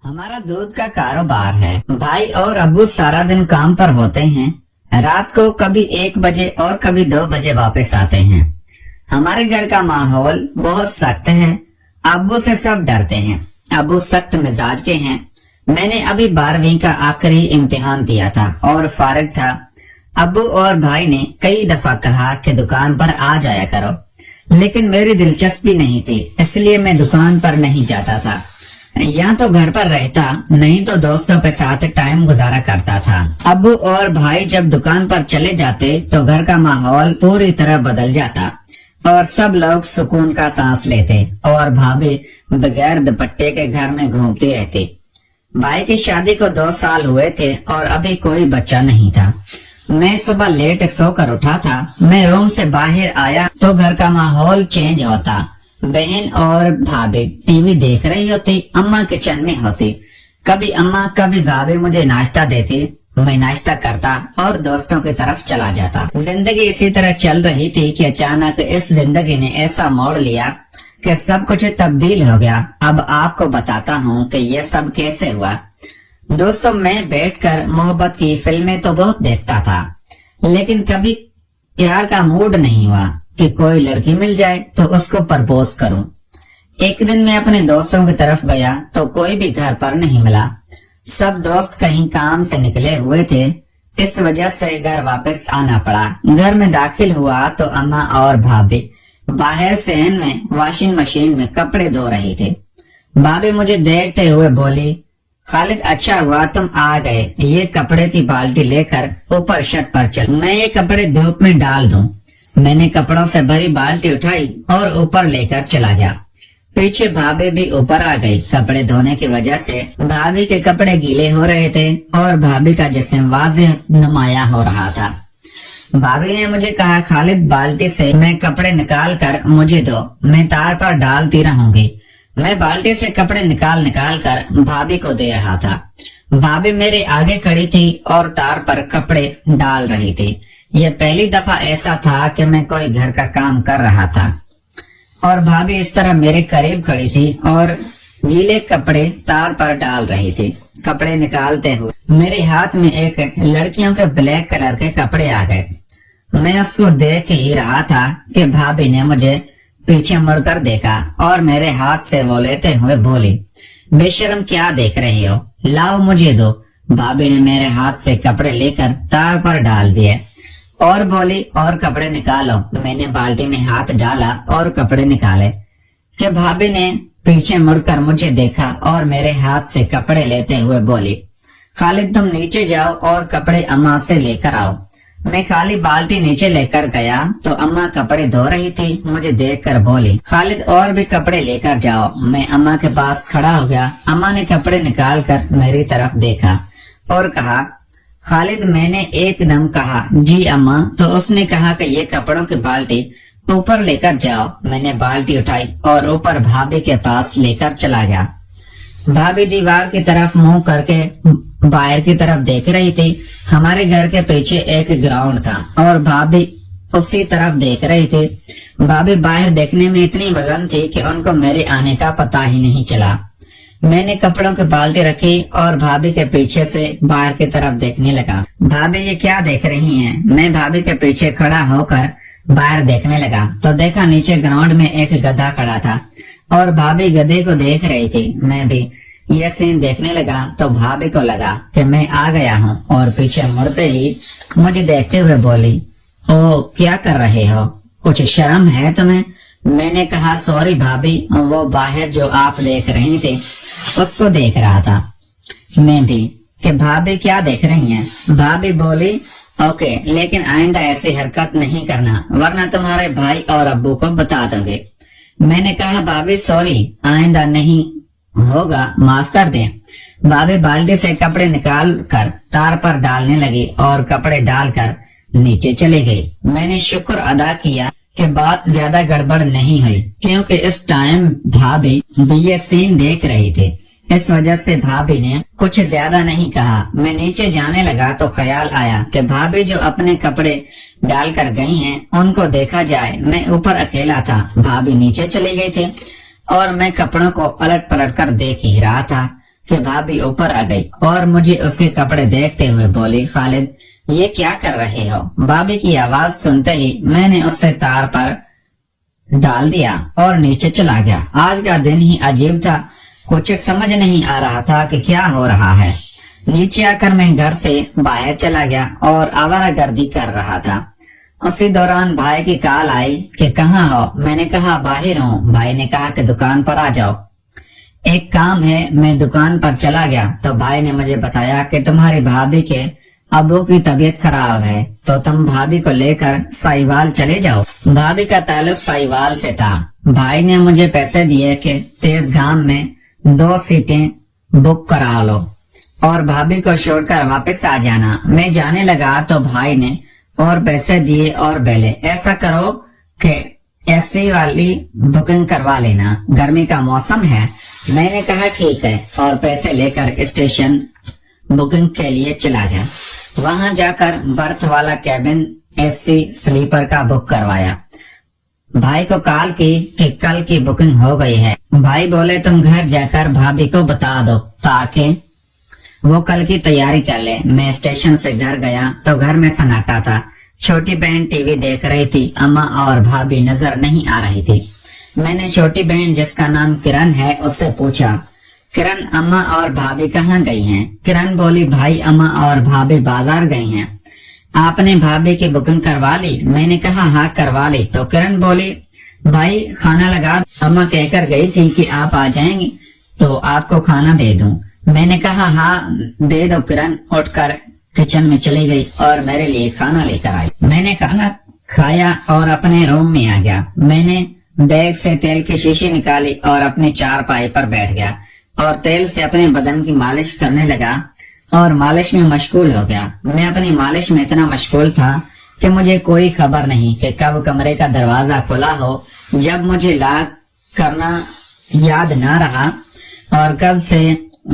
हमारा दूध का कारोबार है। भाई और अब्बू सारा दिन काम पर होते हैं। रात को कभी 1 बजे और कभी 2 बजे वापस आते हैं। हमारे घर का माहौल बहुत सख्त है। अब्बू से सब डरते हैं। अब्बू सख्त मिजाज के हैं। मैंने अभी 12वीं का आखिरी इम्तिहान दिया था और फारिग था। अब्बू और भाई ने कई दफा कहा कि दुकान पर आ जाया करो, लेकिन मेरी दिलचस्पी नहीं थी, इसलिए मैं दुकान पर नहीं जाता था। या तो घर पर रहता, नहीं तो दोस्तों के साथ टाइम गुजारा करता था। अब्बू और भाई जब दुकान पर चले जाते तो घर का माहौल पूरी तरह बदल जाता और सब लोग सुकून का सांस लेते और भाभी बगैर दुपट्टे के घर में घूमती रहती। भाई की शादी को 2 साल हुए थे और अभी कोई बच्चा नहीं था। मैं सुबह लेट सोकर उठा था। मैं रूम से बाहर आया तो घर का माहौल चेंज होता। बहन और भाभी टीवी देख रही होती, अम्मा किचन में होती। कभी अम्मा कभी भाभी मुझे नाश्ता देती, मैं नाश्ता करता और दोस्तों की तरफ चला जाता। जिंदगी इसी तरह चल रही थी कि अचानक इस जिंदगी ने ऐसा मोड़ लिया कि सब कुछ तब्दील हो गया। अब आपको बताता हूँ कि ये सब कैसे हुआ। दोस्तों, मैं बैठकर मोहब्बत की फिल्में तो बहुत देखता था, लेकिन कभी प्यार का मूड नहीं हुआ कि कोई लड़की मिल जाए तो उसको प्रपोज करूं। एक दिन मैं अपने दोस्तों की तरफ गया तो कोई भी घर पर नहीं मिला। सब दोस्त कहीं काम से निकले हुए थे, इस वजह से घर वापस आना पड़ा। घर में दाखिल हुआ तो अम्मा और भाभी बाहर सहन में वॉशिंग मशीन में कपड़े धो रही थे। भाभी मुझे देखते हुए बोली, खालिद अच्छा हुआ तुम आ गए, ये कपड़े की बाल्टी लेकर ऊपर छत पर चल, मैं ये कपड़े धूप में डाल दूं। मैंने कपड़ों से भरी बाल्टी उठाई और ऊपर लेकर चला गया। पीछे भाभी भी ऊपर आ गई। कपड़े धोने की वजह से भाभी के कपड़े गीले हो रहे थे और भाभी का जिस्म वाज़ेह नुमाया हो रहा था। भाभी ने मुझे कहा, खालिद बाल्टी से मैं कपड़े निकाल कर मुझे दो, मैं तार पर डालती रहूंगी। मैं बाल्टी से कपड़े निकाल कर भाभी को दे रहा था। भाभी मेरे आगे खड़ी थी और तार पर कपड़े डाल रही थी। यह पहली दफा ऐसा था कि मैं कोई घर का काम कर रहा था और भाभी इस तरह मेरे करीब खड़ी थी और गीले कपड़े तार पर डाल रही थी। कपड़े निकालते हुए मेरे हाथ में एक लड़कियों के ब्लैक कलर के कपड़े आ गए। मैं उसको देख ही रहा था कि भाभी ने मुझे पीछे मुड़कर देखा और मेरे हाथ से वो लेते हुए बोली, बेशर्म क्या देख रही हो, लाओ मुझे दो। भाभी ने मेरे हाथ से कपड़े लेकर तार पर डाल दिए और बोली, और कपड़े निकालो। मैंने बाल्टी में हाथ डाला और कपड़े निकाले कि भाभी ने पीछे मुड़कर मुझे देखा और मेरे हाथ से कपड़े लेते हुए बोली, खालिद तुम नीचे जाओ और कपड़े अम्मा से लेकर आओ। मैं खाली बाल्टी नीचे लेकर गया तो अम्मा कपड़े धो रही थी। मुझे देखकर बोली, खालिद और भी कपड़े लेकर जाओ। मैं अम्मा के पास खड़ा हो गया। अम्मा ने कपड़े निकाल कर मेरी तरफ देखा और कहा, खालिद। मैंने एकदम कहा, जी अम्मा। तो उसने कहा कि ये कपड़ों की बाल्टी ऊपर लेकर जाओ। मैंने बाल्टी उठाई और ऊपर भाभी के पास लेकर चला गया। भाभी दीवार की तरफ मुंह करके बाहर की तरफ देख रही थी। हमारे घर के पीछे एक ग्राउंड था और भाभी उसी तरफ देख रही थी। भाभी बाहर देखने में इतनी मगन थी कि उनको मेरे आने का पता ही नहीं चला। मैंने कपड़ों की बाल्टी रखी और भाभी के पीछे से बाहर की तरफ देखने लगा। भाभी ये क्या देख रही हैं? मैं भाभी के पीछे खड़ा होकर बाहर देखने लगा तो देखा नीचे ग्राउंड में एक गधा खड़ा था और भाभी गधे को देख रही थी। मैं भी ये सीन देखने लगा तो भाभी को लगा कि मैं आ गया हूँ और पीछे मुड़ते ही मुझे देखते हुए बोली, ओ क्या कर रहे हो, कुछ शर्म है तुम्हें? मैंने कहा, सॉरी भाभी, वो बाहर जो आप देख रही थी उसको देख रहा था। मैं भी कि भाभी क्या देख रही हैं? भाभी बोली, ओके, लेकिन आइंदा ऐसी हरकत नहीं करना वरना तुम्हारे भाई और अब्बू को बता दोगे। मैंने कहा, भाभी सॉरी, आइंदा नहीं होगा, माफ कर दें। भाभी बाल्टी से कपड़े निकाल कर तार पर डालने लगी और कपड़े डालकर नीचे चली गई। मैंने शुक्र अदा किया कि बात ज्यादा गड़बड़ नहीं हुई, क्योंकि इस टाइम भाभी भी ये सीन देख रही थी। इस वजह से भाभी ने कुछ ज्यादा नहीं कहा। मैं नीचे जाने लगा तो ख्याल आया कि भाभी जो अपने कपड़े डालकर गई हैं उनको देखा जाए। मैं ऊपर अकेला था, भाभी नीचे चली गई थी और मैं कपड़ों को पलट पलट कर देख ही रहा था। کہ بھابھی اوپر آ گئی اور مجھے اس کے کپڑے دیکھتے ہوئے بولی، خالد یہ کیا کر رہے ہو؟ بھابھی کی آواز سنتے ہی میں نے اس سے تار پر ڈال دیا اور نیچے چلا گیا۔ آج کا دن ہی عجیب تھا، کچھ سمجھ نہیں آ رہا تھا کہ کیا ہو رہا ہے۔ نیچے آ کر میں گھر سے باہر چلا گیا اور آوارہ گردی کر رہا تھا۔ اسی دوران بھائی کی کال آئی کہ کہاں ہو؟ میں نے کہا باہر ہوں۔ بھائی نے کہا کہ دکان پر آ جاؤ، ایک کام ہے۔ میں دکان پر چلا گیا تو بھائی نے مجھے بتایا کہ تمہاری بھابھی کے ابو کی طبیعت خراب ہے تو تم بھابھی کو لے کر سائیوال چلے جاؤ۔ بھابھی کا تعلق سائیوال سے تھا۔ بھائی نے مجھے پیسے دیے کہ تیز گام میں 2 سیٹیں بک کرا لو اور بھابھی کو چھوڑ کر واپس آ جانا۔ میں جانے لگا تو بھائی نے اور پیسے دیے اور بولے ایسا کرو کہ اے سی والی بکنگ کروا لینا، گرمی کا موسم ہے۔ میں نے کہا ٹھیک ہے اور پیسے لے کر اسٹیشن بکنگ کے لیے چلا گیا۔ وہاں جا کر برتھ والا کیبن اے سی سلیپر کا بک کروایا۔ بھائی کو کال کی کہ کل کی بکنگ ہو گئی ہے۔ بھائی بولے تم گھر جا کر بھابھی کو بتا دو تاکہ وہ کل کی تیاری کر لے۔ میں اسٹیشن سے گھر گیا تو گھر میں سناٹا تھا۔ چھوٹی بہن ٹی وی دیکھ رہی تھی، اماں اور بھابھی نظر نہیں آ رہی تھی۔ میں نے چھوٹی بہن جس کا نام کرن ہے اس سے پوچھا، کرن اماں اور بھابھی کہاں گئی ہیں؟ کرن بولی بھائی اماں اور بھابھی بازار گئی ہیں۔ آپ نے بھابھی کی بکنگ کروا لی؟ میں نے کہا ہاں کروا لی۔ تو کرن بولی بھائی کھانا لگا، اماں کہہ کر گئی تھی کہ آپ آ جائیں گے تو آپ کو کھانا دے دوں۔ میں نے کہا ہاں دے دو۔ کرن اٹھ کر کچن میں چلی گئی اور میرے لیے کھانا لے کر آئی۔ میں نے کھانا کھایا اور اپنے روم میں آ گیا۔ میں نے بیگ سے تیل کی شیشی نکالی اور اپنی چارپائی پر بیٹھ گیا اور تیل سے اپنے بدن کی مالش کرنے لگا اور مالش میں مشغول ہو گیا۔ میں اپنی مالش میں اتنا مشغول تھا کہ مجھے کوئی خبر نہیں کہ کب کمرے کا دروازہ کھلا ہو، جب مجھے لاک کرنا یاد نہ رہا اور کب سے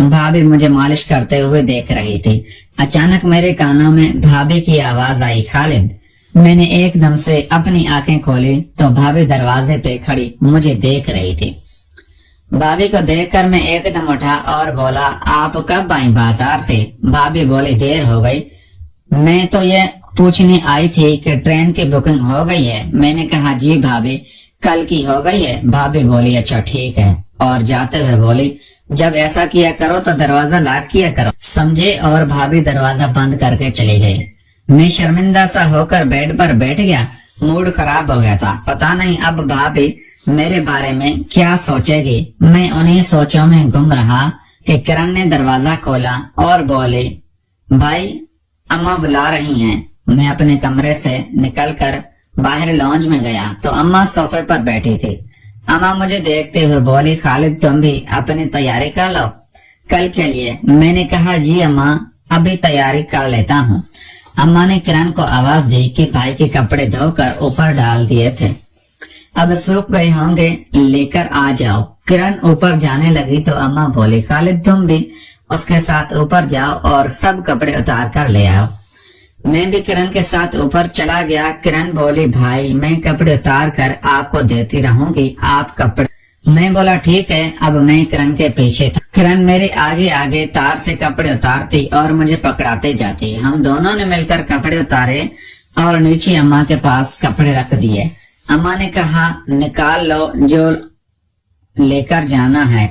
بھابھی مجھے مالش کرتے ہوئے دیکھ رہی تھی۔ اچانک میرے کانوں میں بھابھی کی آواز آئی، خالد۔ میں نے ایک دم سے اپنی آنکھیں کھولی تو بھابھی دروازے پہ کھڑی مجھے دیکھ رہی تھی۔ بھابھی کو دیکھ کر میں ایک دم اٹھا اور بولا آپ کب آئیں بازار سے؟ بھابھی بولی دیر ہو گئی، میں تو یہ پوچھنے آئی تھی کہ ٹرین کی بکنگ ہو گئی ہے۔ میں نے کہا جی بھابھی کل کی ہو گئی ہے۔ بھابھی بولی اچھا ٹھیک ہے اور جاتے ہوئے بولی جب ایسا کیا کرو تو دروازہ لاک کیا کرو، سمجھے؟ اور بھابھی دروازہ بند کر کے چلی گئی۔ میں شرمندہ سا ہو کر بیڈ پر بیٹھ گیا، موڈ خراب ہو گیا تھا۔ پتا نہیں اب بھابھی میرے بارے میں کیا سوچے گی۔ میں انہیں سوچوں میں گم رہا کہ کرن نے دروازہ کھولا اور بولے بھائی اماں بلا رہی ہیں۔ میں اپنے کمرے سے نکل کر باہر لانج میں گیا تو اماں صوفے پر بیٹھی تھی۔ اماں مجھے دیکھتے ہوئے بولی خالد تم بھی اپنی تیاری کر لو کل کے لیے۔ میں نے کہا جی اماں ابھی تیاری کر لیتا ہوں۔ اماں نے کرن کو آواز دی کہ بھائی کے کپڑے دھو کر اوپر ڈال دیے تھے، اب سوکھ گئے ہوں گے، لے کر آ جاؤ۔ کرن اوپر جانے لگی تو اماں بولی خالد تم بھی اس کے ساتھ اوپر جاؤ اور سب کپڑے اتار کر لے آؤ۔ میں بھی کرن کے ساتھ اوپر چلا گیا۔ کرن بولی بھائی میں کپڑے اتار کر آپ کو دیتی رہوں گی، آپ کپڑے۔ میں بولا ٹھیک ہے۔ اب میں کرن کے پیچھے تھا، کرن میرے آگے آگے تار سے کپڑے اتارتی اور مجھے پکڑاتے جاتی۔ ہم دونوں نے مل کر کپڑے اتارے اور نیچے اماں کے پاس کپڑے رکھ دیے۔ اماں نے کہا نکال لو جو لے کر جانا ہے۔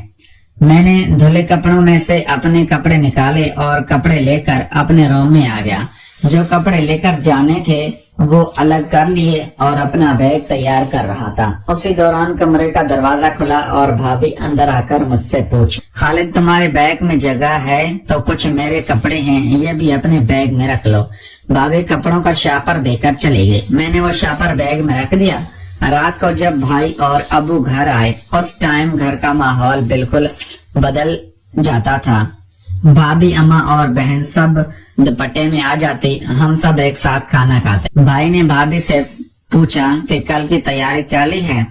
میں نے دھلے کپڑوں میں سے اپنے کپڑے نکالے اور کپڑے لے کر اپنے روم میں آ گیا۔ جو کپڑے لے کر جانے تھے وہ الگ کر لیے اور اپنا بیگ تیار کر رہا تھا۔ اسی دوران کمرے کا دروازہ کھلا اور بھابھی اندر آ کر مجھ سے پوچھ خالد تمہارے بیگ میں جگہ ہے تو کچھ میرے کپڑے ہیں یہ بھی اپنے بیگ میں رکھ لو۔ بھابھی کپڑوں کا شاپر دے کر چلی گئی۔ میں نے وہ شاپر بیگ میں رکھ دیا۔ رات کو جب بھائی اور ابو گھر آئے اس ٹائم گھر کا ماحول بالکل بدل جاتا تھا۔ بھابھی اماں اور بہن سب دوپٹے میں آ جاتی، ہم سب ایک ساتھ کھانا کھاتے۔ بھائی نے بھابھی سے پوچھا کہ کل کی تیاری کر لی ہے؟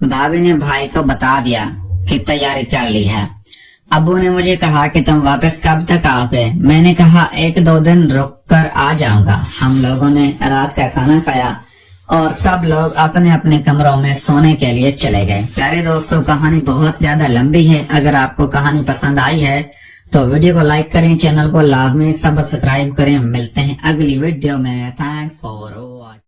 بھابھی نے بھائی کو بتا دیا کہ تیاری کر لی ہے۔ ابو نے مجھے کہا کہ تم واپس کب تک آؤ گے؟ میں نے کہا 1-2 دن رک کر آ جاؤں گا۔ ہم لوگوں نے رات کا کھانا کھایا اور سب لوگ اپنے اپنے کمروں میں سونے کے لیے چلے گئے۔ پیارے دوستوں کہانی بہت زیادہ لمبی ہے، اگر آپ کو کہانی پسند آئی ہے तो वीडियो को लाइक करें, चैनल को लाजमी सब्सक्राइब करें। मिलते हैं अगली वीडियो में। Thanks for watching.